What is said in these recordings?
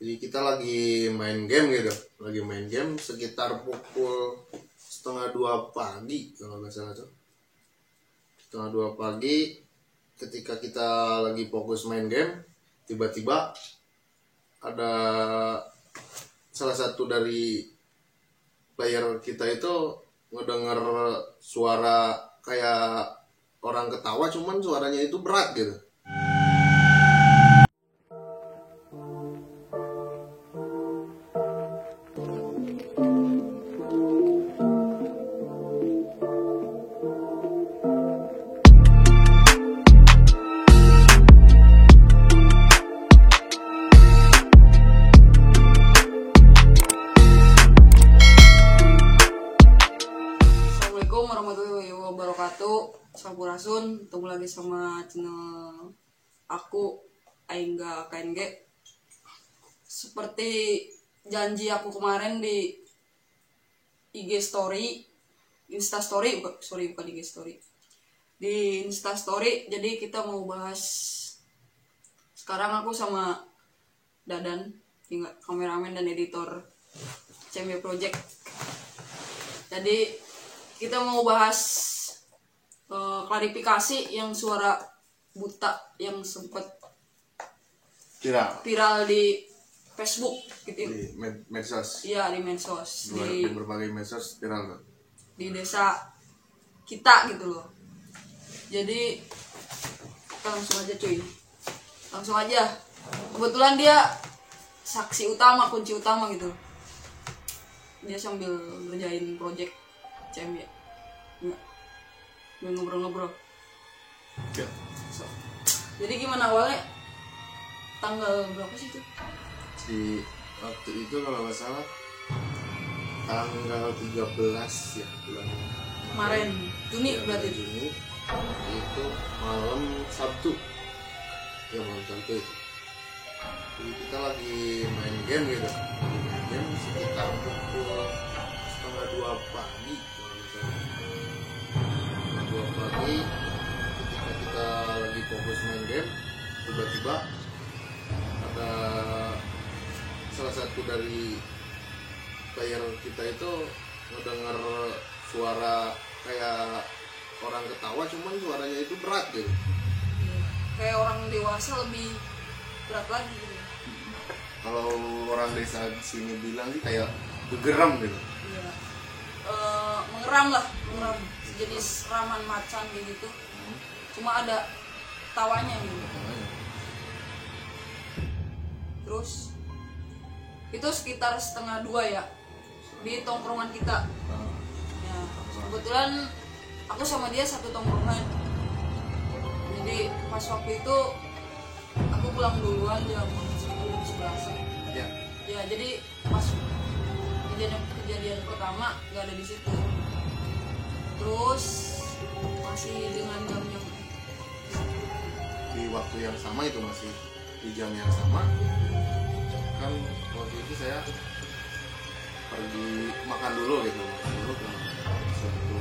Jadi kita lagi main game gitu, sekitar pukul 1:30 pagi kalau nggak salah tuh. 1:30 pagi, ketika kita lagi fokus main game, tiba-tiba ada salah satu dari player kita itu ngedenger suara kayak orang ketawa, cuman suaranya itu berat gitu. Assalamualaikum warahmatullahi wabarakatuh. Sampurasun, ketemu lagi sama channel aku Aingga KNG. Seperti janji aku kemarin di IG story, Insta story, bukan IG story. Di Insta story, jadi kita mau bahas. Sekarang aku sama Dadan, kameramen dan editor CMB Project. Jadi kita mau bahas klarifikasi yang suara buta yang sempat viral di Facebook gitu. Di medsos. Iya, di medsos. Di berbagai medsos viral. Di desa kita gitu loh. Jadi kita langsung aja cuy. Langsung aja. Kebetulan dia saksi utama, kunci utama gitu. Dia sambil ngerjain project CMB. Nggak ngobrol-ngobrol. Ya. Jadi gimana awalnya? Tanggal berapa sih itu? Di waktu itu kalau nggak salah tanggal 13 ya, bulan Kemarin Juni ya, berarti. Juni itu malam Sabtu. Ya, malam Sabtu itu. Jadi kita lagi main game gitu. Main game sekitar pukul 1:30 pagi. Kalau nggak salah. 1:30 pagi, ketika kita lagi fokus main game, tiba-tiba ada salah satu dari player kita itu ngedenger suara kayak orang ketawa, cuman suaranya itu berat gitu. Kayak orang dewasa lebih berat lagi gitu. Kalau orang desa sini bilang sih kayak gegeram gitu. Iya. Mengeram lah, mengeram. Sejenis raman macan gitu. Cuma ada tawanya gitu. Terus itu sekitar 1:30 ya di tongkrongan kita. Ya, kebetulan aku sama dia satu tongkrongan. Jadi pas waktu itu aku pulang duluan jam 11. Ya. Ya, jadi pas kejadian pertama nggak ada di situ. Terus masih dengan jam yang Di waktu yang sama itu masih di jam yang sama kan, waktu itu saya pergi makan dulu ke suatu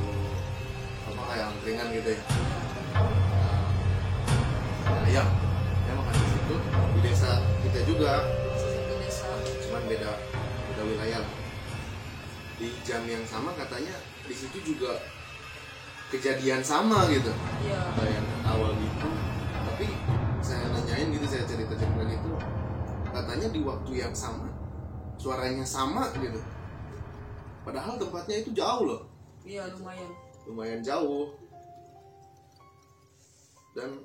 kayak angkringan gitu ya. Ayam saya makan di situ, di desa kita juga, satu desa. cuman beda wilayah. Di jam yang sama katanya di situ juga kejadian sama gitu. Iya. Ada yang awal gitu, tapi saya nanyain gitu, saya cerita gitu, katanya di waktu yang sama suaranya sama gitu, padahal tempatnya itu jauh loh. Iya, Lumayan jauh. Dan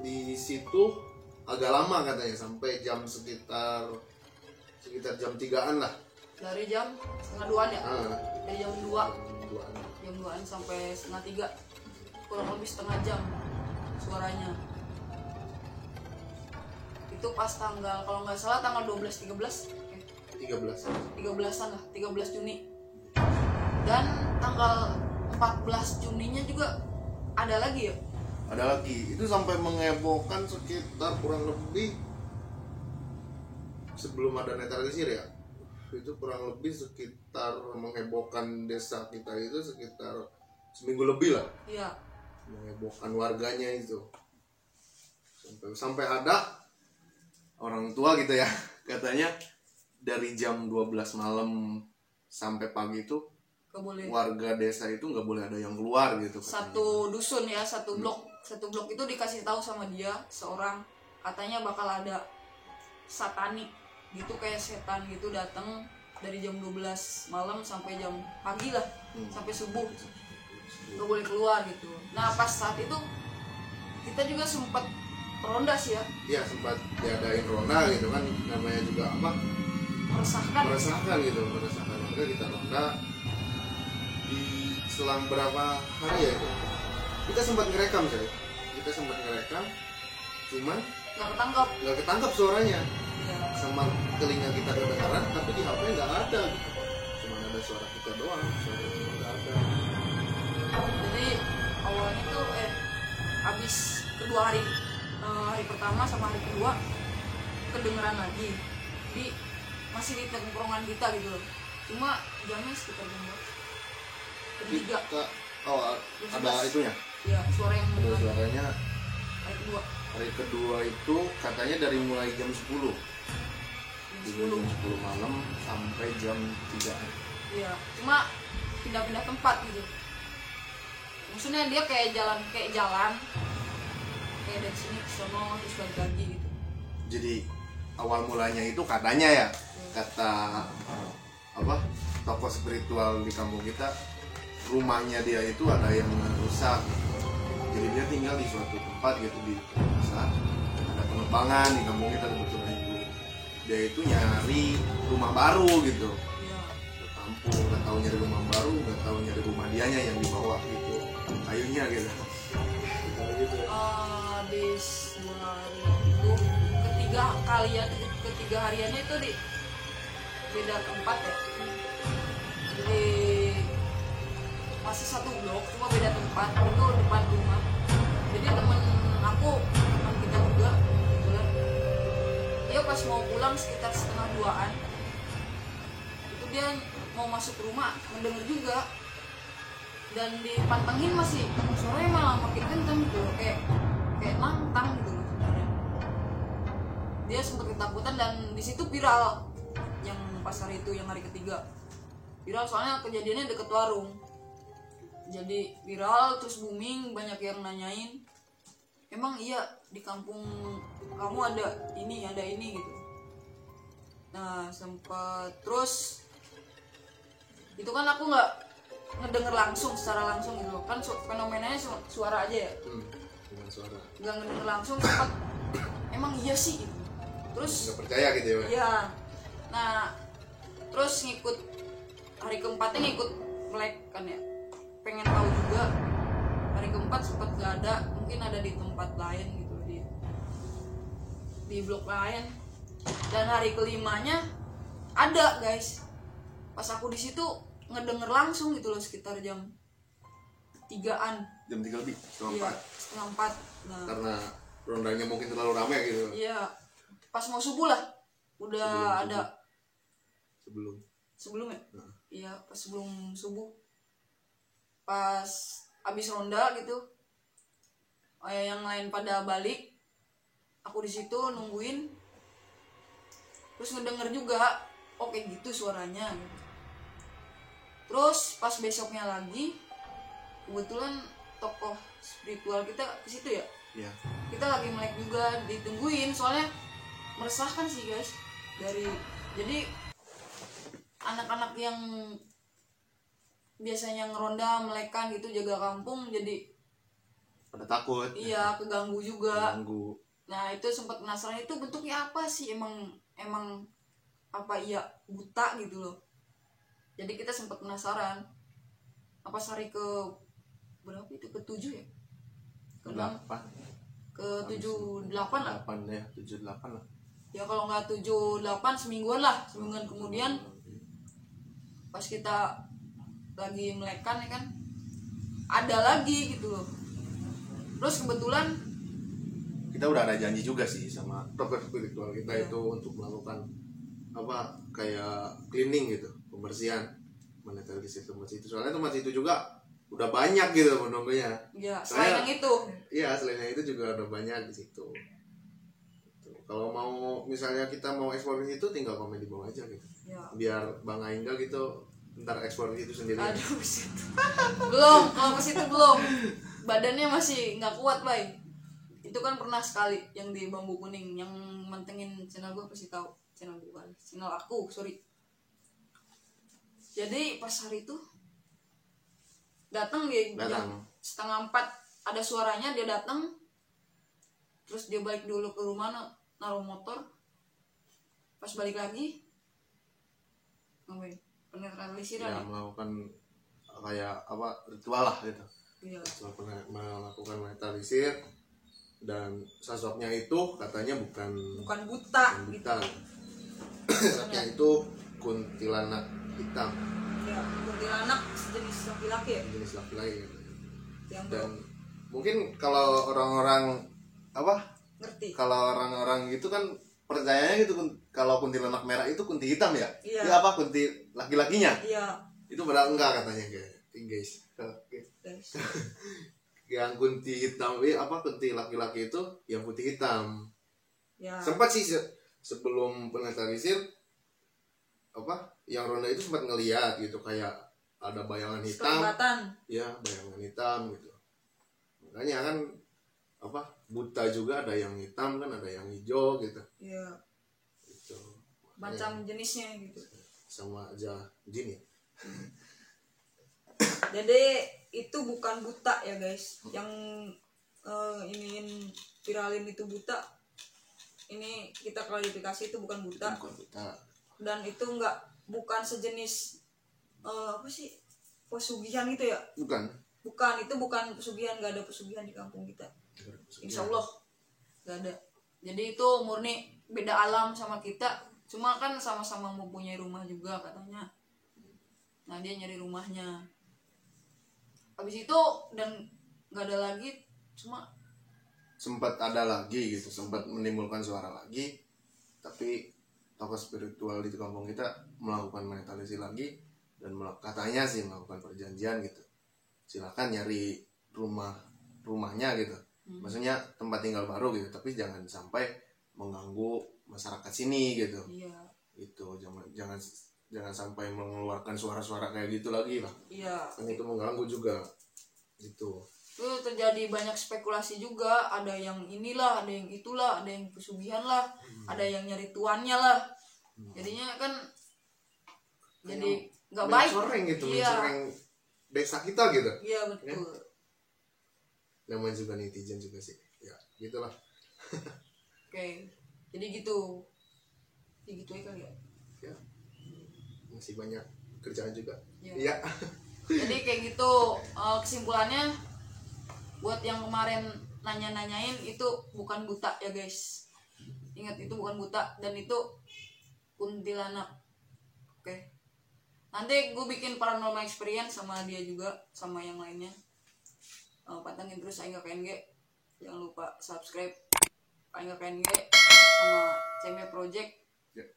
di situ agak lama katanya, sampai jam sekitar jam 3-an lah. Dari jam 1:30 ya. Dari jam 2 2-an. jam 2-an sampai 2:30, kurang lebih setengah jam suaranya. Itu pas tanggal, kalau nggak salah tanggal 13 13-an lah, 13 Juni. Dan tanggal 14 Juninya juga ada lagi ya. Ada lagi, itu sampai menghebohkan sekitar kurang lebih, sebelum ada netralisir ya, itu kurang lebih sekitar menghebohkan desa kita itu sekitar seminggu lebih lah. Iya. Menghebohkan warganya itu. sampai ada orang tua gitu ya katanya dari jam 12 malam sampai pagi itu Gak boleh. warga desa itu nggak boleh ada yang keluar gitu katanya. Satu dusun ya, satu blok itu dikasih tahu sama dia seorang, katanya bakal ada satanik gitu, kayak setan gitu datang dari jam 12 malam sampai jam pagi lah, sampai subuh nggak boleh keluar gitu. Nah pas saat itu kita juga sempat ronda sih ya, Iya sempat diadain ronda gitu kan, namanya juga apa, meresahkan gitu, meresahkan warga. Kita ronda di selang berapa hari ya itu, kita sempat ngerekam cuman nggak ketangkap suaranya ya. sama telinga kita kedengaran, tapi di HP nggak ada gitu. Cuman ada suara kita doang, suara kita nggak ada. Jadi awalnya tuh habis kedua hari, hari pertama sama hari kedua kedengeran lagi, jadi masih di tongkrongan kita gitu loh, cuma jamnya sekitar jam ketiga. Ada itunya, Ya suara yang ada suaranya. hari kedua Hari kedua itu katanya dari mulai jam 10 jam 10. jam 10 malam sampai jam 3. Iya, cuma pindah-pindah tempat gitu. Maksudnya dia kayak jalan kayak dari sini ke sono terus balik lagi gitu. Jadi awal mulanya itu katanya ya, kata apa, tokoh spiritual di kampung kita, rumahnya dia itu ada yang rusak. Jadi dia tinggal di suatu tempat gitu di desa, ada penebangan di kampung kita kebetulan itu. Dia itu nyari rumah baru gitu. Iya. Ke kampung, nggak tahu nyari rumah baru, nggak tahu nyari rumah dianya yang di bawah gitu, kayunya gitu. Habis 2 hari itu ketiga hariannya itu di beda tempat ya. Jadi masih satu blok, cuma beda tempat, itu depan rumah. Jadi teman kita juga kebetulan, dia pas mau pulang sekitar 1:30-an, itu dia mau masuk rumah mendengar juga, dan dipantengin masih suaranya malah makin kenceng gitu, kayak nantang gitu loh sebenarnya. Dia sempat ketakutan dan di situ viral yang pas hari itu, yang hari ketiga viral, soalnya kejadiannya deket warung. Jadi viral terus booming, banyak yang nanyain, emang iya di kampung kamu ada ini gitu. Nah sempat, terus itu kan aku nggak ngedenger secara langsung gitu loh, kan fenomenanya suara aja ya, Dengan suara nggak ngedenger langsung. Sempat emang iya sih gitu. Terus nggak percaya gitu ya. Iya. Nah terus ngikut hari keempatnya, ngikut melek kan ya, pengen tahu juga. Hari keempat sempat gak ada, mungkin ada di tempat lain gitu, di blok lain. Dan hari kelimanya ada guys, pas aku di situ ngedenger langsung gitu loh, sekitar jam 3-an. Jam 3 lebih, Iya, setengah 4. Nah karena rondanya mungkin terlalu ramai gitu. iya, pas mau subuh lah udah Sebelum ada. Sebelum Ya? Iya, pas sebelum subuh, pas abis ronda gitu, yang lain pada balik, aku di situ nungguin, terus ngedenger juga, oh kayak gitu suaranya gitu. Terus pas besoknya lagi, kebetulan tokoh spiritual kita ke situ ya. Iya. Kita lagi melek juga, ditungguin, soalnya meresahkan sih guys. Jadi anak-anak yang biasanya ngeronda melekan gitu, jaga kampung, jadi Pada takut. iya, keganggu juga. Ganggu. Nah itu sempat penasaran, itu bentuknya apa sih, emang apa iya buta gitu loh. Jadi kita sempat penasaran. Apa hari ke berapa itu, ke-7 ya, ke-8 ke-7-8 lah 8 ya, 7-8 lah ya, kalau nggak 7-8 semingguan kemudian pas kita lagi melekan ya kan, ada lagi gitu loh. Terus kebetulan kita udah ada janji juga sih sama tokoh spiritual kita itu untuk melakukan apa, kayak cleaning gitu, pembersihan, menetralisir tempat itu. Soalnya tempat itu juga udah banyak gitu penunggunya. ya selain yang itu, Iya, selain yang itu juga udah banyak di situ. Kalau mau misalnya kita mau eksplor itu tinggal komen di bawah aja gitu. Ya. Biar Bang Aingga gitu ntar eksplor itu sendiri. Aduh, belum, kalau ke situ belum. Badannya masih nggak kuat, Bay. Itu kan pernah sekali yang di Bambu Kuning, yang mantengin channel gue pasti tahu. Channel gue, channel aku, sorry. Jadi pas hari itu datang dia jam 3:30 ada suaranya, dia datang. Terus dia balik dulu ke rumah, naruh motor. Pas balik lagi ngapain? Penetralisir Ya, melakukan kayak apa ritual lah gitu. Iya. Ritual melakukan netralisir, dan sosoknya itu katanya bukan buta buta. gitu. Sosoknya itu kuntilanak hitam. Ya, kuntilanak sejenis laki-laki ya. Jenis laki-laki katanya. Yang Dan mungkin kalau orang-orang apa? ngerti. Kalau orang-orang gitu kan percayanya gitu, kalau kuntilanak merah itu kunti hitam ya. Iya. Ya apa kunti laki-lakinya? Iya. Itu padahal enggak katanya guys. Guys. Yang kunti hitam apa kunti laki-laki itu yang putih hitam. Ya. Sempat sih sebelum penetralisir apa yang Ronda itu sempat ngeliat gitu kayak ada bayangan hitam. Kelihatan. Ya, bayangan hitam gitu. Makanya kan apa buta juga ada yang hitam kan, ada yang hijau gitu. Iya. Gitu. Macam jenisnya gitu. Sama aja jin ya. Jadi itu bukan buta ya guys. Yang iniin viralin itu buta. Ini kita klarifikasi itu bukan buta. Bukan buta. Dan itu bukan sejenis apa sih, pesugihan gitu ya? Bukan. Bukan, itu bukan pesugihan, nggak ada pesugihan di kampung kita. Insya Allah nggak ada. Jadi itu murni beda alam sama kita. Cuma kan sama-sama mempunyai rumah juga katanya. Nah dia nyari rumahnya. Habis itu dan nggak ada lagi. Cuma Sempat ada lagi gitu, sempat menimbulkan suara lagi. Tapi tokoh spiritual di kampung kita melakukan mentalisasi lagi dan katanya sih melakukan perjanjian gitu. Silakan nyari rumahnya gitu. Maksudnya tempat tinggal baru gitu, tapi jangan sampai mengganggu masyarakat sini gitu. iya. Itu jangan sampai mengeluarkan suara-suara kayak gitu lagi lah. Iya. Kan itu mengganggu juga. Gitu. Itu terjadi banyak spekulasi juga, ada yang inilah, ada yang itulah, ada yang pesugihan lah, ada yang nyari tuannya lah. Jadinya kan jadi nggak baik. Mencoreng gitu, Iya. mencoreng desa kita gitu. Iya betul. Namanya juga netizen juga sih. Ya, gitulah. Oke. Jadi gitu. Jadi gitu ya kali ya. Ya. Masih banyak kerjaan juga. Iya. Iya. Jadi kayak gitu, kesimpulannya buat yang kemarin nanya-nanyain itu bukan buta ya guys. Ingat itu bukan buta dan itu kuntilanak. Oke. Nanti gue bikin paranormal experience sama dia juga, sama yang lainnya. Pantengin terus Aingga KNG. Jangan lupa subscribe Aingga KNG sama CM Project. Ya.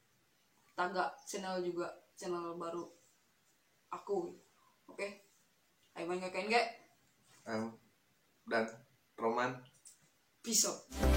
Taga channel juga, channel baru aku. Oke. Aingga KNG. Dan Roman. Peace out.